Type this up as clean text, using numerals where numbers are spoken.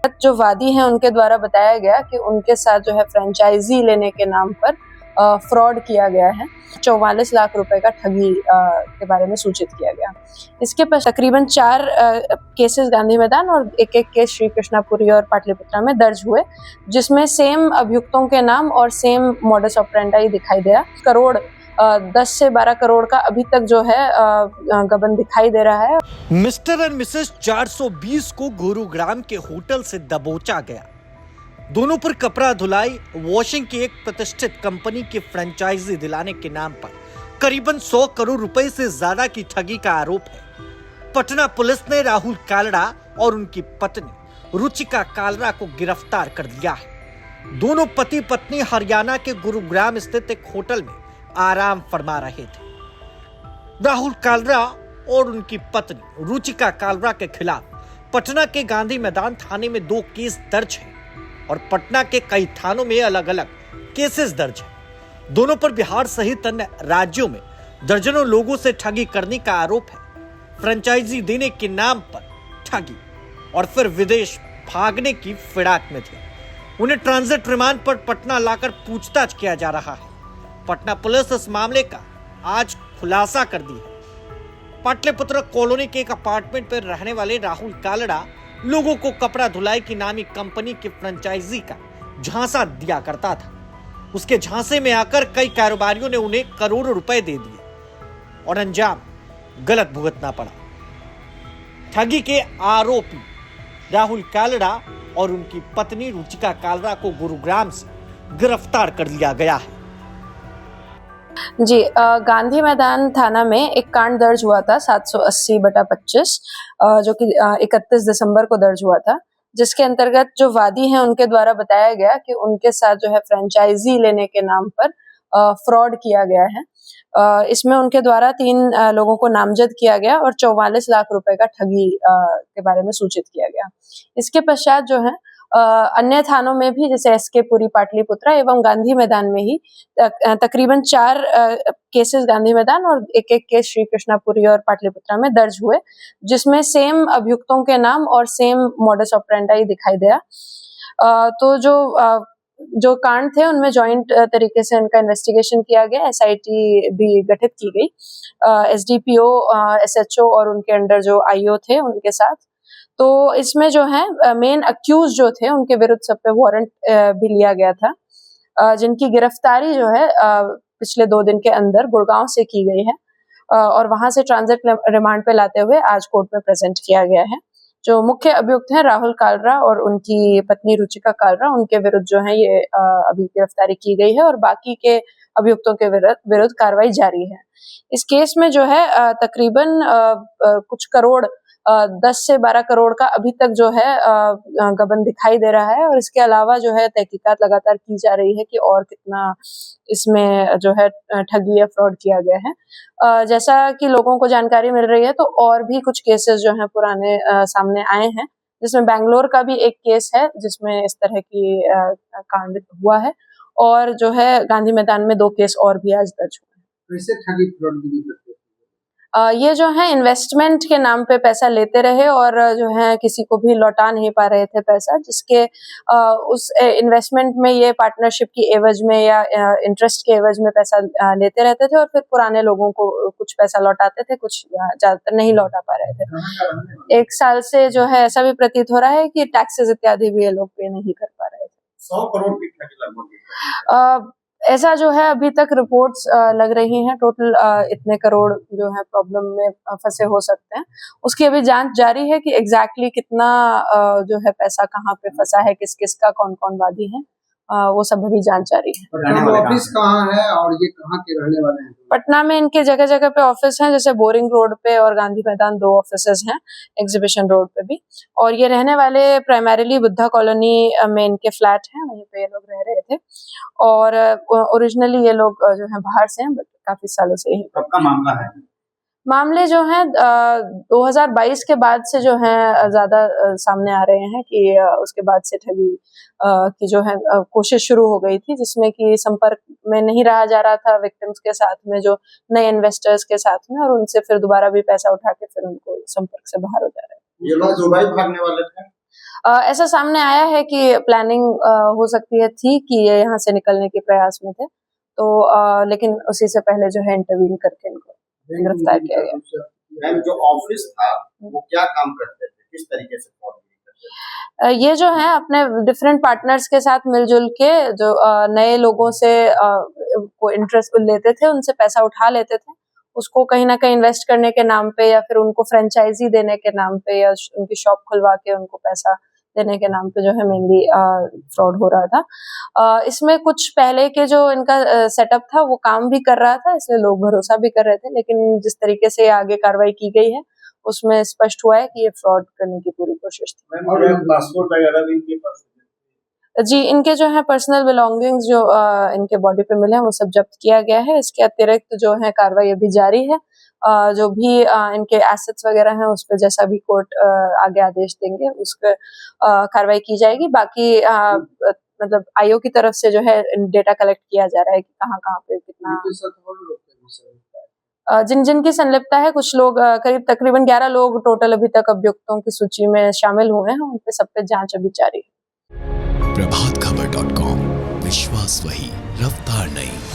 जो वादी हैं उनके द्वारा बताया गया कि उनके साथ जो है फ्रेंचाइजी लेने के नाम पर फ्रॉड किया गया है। 44 लाख रुपए का ठगी के बारे में सूचित किया गया। इसके पर तकरीबन 4 केसेस गांधी मैदान और एक केस श्री कृष्णापुरी और पाटलिपुत्रा में दर्ज हुए, जिसमें सेम अभियुक्तों के नाम और सेम मॉडस ऑपरेंडाई दिखाई दिया। करोड़ 10 से 12 करोड़ का अभी तक जो है गबन दिखाई दे रहा है। मिस्टर एंड मिसेस 420 को गुरुग्राम के होटल से दबोचा गया। दोनों पर कपड़ा धुलाई, वॉशिंग की एक प्रतिष्ठित कंपनी की फ्रेंचाइजी दिलाने के नाम पर करीबन 100 करोड़ रुपए से ज्यादा की ठगी का आरोप है। पटना पुलिस ने राहुल कालरा और उनकी पत्नी रुचिका कालरा को गिरफ्तार कर लिया है। दोनों पति पत्नी हरियाणा के गुरुग्राम स्थित एक होटल में आराम फरमा रहे थे। राहुल कालरा और उनकी पत्नी रुचिका कालरा के खिलाफ पटना के गांधी मैदान थाने में 2 केस दर्ज हैं और पटना के कई थानों में अलग अलग केसेस दर्ज हैं। दोनों पर बिहार सहित अन्य राज्यों में दर्जनों लोगों से ठगी करने का आरोप है। फ्रेंचाइजी देने के नाम पर ठगी और फिर विदेश भागने की फिराक में थे। उन्हें ट्रांजिट रिमांड पर पटना लाकर पूछताछ किया जा रहा है। पटना पुलिस इस मामले का आज खुलासा कर दी है। पाटलिपुत्र कॉलोनी के एक अपार्टमेंट पर रहने वाले राहुल कालरा लोगों को कपड़ा धुलाई की नामी कंपनी की फ्रेंचाइजी का झांसा दिया करता था। उसके झांसे में आकर कई कारोबारियों ने उन्हें करोड़ों रुपए दे दिए और अंजाम गलत भुगतना पड़ा। ठगी के आरोपी राहुल कालरा और उनकी पत्नी रुचिका कालरा को गुरुग्राम से गिरफ्तार कर लिया गया है। जी, गांधी मैदान थाना में एक कांड दर्ज हुआ था 780/25, जो कि 31 दिसंबर को दर्ज हुआ था, जिसके अंतर्गत जो वादी हैं उनके द्वारा बताया गया कि उनके साथ जो है फ्रेंचाइजी लेने के नाम पर फ्रॉड किया गया है। इसमें उनके द्वारा 3 लोगों को नामजद किया गया और 44 लाख रुपए का ठगी के बारे में सूचित किया गया। इसके पश्चात जो है अन्य थानों में भी, जैसे एसके पुरी, पाटलिपुत्रा एवं गांधी मैदान में ही तकरीबन 4 केसेस गांधी मैदान और एक केस श्री कृष्णापुरी और पाटलिपुत्रा में दर्ज हुए, जिसमें सेम अभियुक्तों के नाम और सेम मॉडस ऑपरेंडाई दिखाई दिया। तो जो कांड थे उनमें जॉइंट तरीके से उनका इन्वेस्टिगेशन किया गया। एसआईटी भी गठित की गई। एसडीपीओ, एसएचओ और उनके अंडर जो आईओ थे उनके साथ। तो इसमें जो है मेन अक्यूज जो थे उनके विरुद्ध सब पे वारंट भी लिया गया था, जिनकी गिरफ्तारी जो है पिछले 2 दिन के अंदर गुड़गांव से की गई है और वहां से ट्रांजिट रिमांड पे लाते हुए आज कोर्ट में प्रेजेंट किया गया है। जो मुख्य अभियुक्त हैं राहुल कालरा और उनकी पत्नी रुचिका कालरा, उनके विरुद्ध जो है ये अभी गिरफ्तारी की गई है और बाकी के अभियुक्तों के विरुद्ध कार्रवाई जारी है। इस केस में जो है तकरीबन कुछ करोड़ 10 से 12 करोड़ का अभी तक जो है गबन दिखाई दे रहा है और इसके अलावा जो है तहकीकात लगातार की जा रही है कि और कितना इसमें जो है ठगी या फ्रॉड किया गया है। जैसा कि लोगों को जानकारी मिल रही है तो और भी कुछ केसेस जो हैं पुराने सामने आए हैं, जिसमें बैंगलोर का भी एक केस है जिसमें इस तरह की कांड हुआ है और जो है गांधी मैदान में 2 केस और भी आज दर्ज हुए हैं। कैसे ठगी फ्रॉड भी करते हैं? ये जो है इन्वेस्टमेंट के नाम पे पैसा लेते रहे और जो है किसी को भी लौटा नहीं पा रहे थे पैसा, जिसके उस इन्वेस्टमेंट में ये पार्टनरशिप की एवज में या इंटरेस्ट के एवज में पैसा लेते रहते थे और फिर पुराने लोगों को कुछ पैसा लौटाते थे, कुछ ज्यादातर नहीं लौटा पा रहे थे। 1 साल से जो है ऐसा भी प्रतीत हो रहा है कि टैक्सेस इत्यादि भी ये लोग पे नहीं कर पा रहे थे। 100 करोड़ की ठगी लगभग ऐसा जो है अभी तक रिपोर्ट्स लग रही हैं। टोटल इतने करोड़ जो है प्रॉब्लम में फंसे हो सकते हैं। उसकी अभी जांच जारी है कि एग्जैक्टली कितना जो है पैसा कहाँ पे फंसा है, किस किस का, कौन कौन वादी है, वो सब अभी जांच जारी है। ऑफिस कहाँ है और ये कहाँ के रहने वाले हैं? पटना में इनके जगह जगह पे ऑफिस हैं, जैसे बोरिंग रोड पे और गांधी मैदान 2 ऑफिसेज हैं, एग्जीबिशन रोड पे भी। और ये रहने वाले प्राइमरीली बुद्धा कॉलोनी में इनके फ्लैट हैं, वहीं पे ये लोग रह रहे थे और ओरिजिनली ये लोग जो है बाहर से हैं, बट काफी सालों से ही। कब का मामला है? मामले जो हैं 2022 के बाद से जो हैं ज्यादा सामने आ रहे हैं कि उसके बाद से ठगी की जो है कोशिश शुरू हो गई थी, जिसमें कि संपर्क में नहीं रहा जा रहा था विक्टिम्स के साथ में, जो नए इन्वेस्टर्स के साथ में, और उनसे फिर दोबारा भी पैसा उठा के फिर उनको संपर्क से बाहर हो जा रहे हैं। ये लोग दुबई भागने वाले थे? ऐसा सामने आया है कि प्लानिंग हो सकती थी कि ये यहाँ से निकलने के प्रयास में थे, तो लेकिन उसी से पहले जो है इंटरवीन करके इनको गिरफ्तार किया गया। मैम, जो ऑफिस था वो क्या काम करते थे, किस तरीके से फ्रॉडगिरी करते थे? ये जो है अपने डिफरेंट पार्टनर्स के साथ मिलजुल के जो नए लोगों से को इंटरेस्ट लेते थे, उनसे पैसा उठा लेते थे, उसको कहीं ना कहीं इन्वेस्ट करने के नाम पे या फिर उनको फ्रेंचाइजी देने के नाम पे या उनकी शॉप खुलवा के उनको पैसा देने के नाम पे जो है मेनली फ्रॉड हो रहा था। इसमें कुछ पहले के जो इनका सेटअप था वो काम भी कर रहा था, इसलिए लोग भरोसा भी कर रहे थे, लेकिन जिस तरीके से आगे कार्रवाई की गई है उसमें स्पष्ट हुआ है कि ये फ्रॉड करने की पूरी कोशिश थी। और पासपोर्ट वगैरह भी इनके पास जी, इनके जो है पर्सनल बिलोंगिंग्स जो इनके बॉडी पे मिले हैं वो सब जब्त किया गया है। इसके अतिरिक्त जो है कार्रवाई अभी जारी है। जो भी इनके एसेट्स वगैरह हैं उस पे जैसा भी कोर्ट आगे आदेश देंगे उस पे कार्रवाई की जाएगी। बाकी मतलब आयोग की तरफ से जो है डेटा कलेक्ट किया जा रहा है कि कहाँ-कहाँ पे कितना जिन-जिन की संलिप्तता है। कुछ लोग करीब तकरीबन 11 लोग टोटल अभी तक अभियुक्तों की सूची में शामिल हुए हैं। उन पे सब पे जांच अभी जारी है। प्रभातखबर.com, विश्वास वही, रफ्तार नहीं।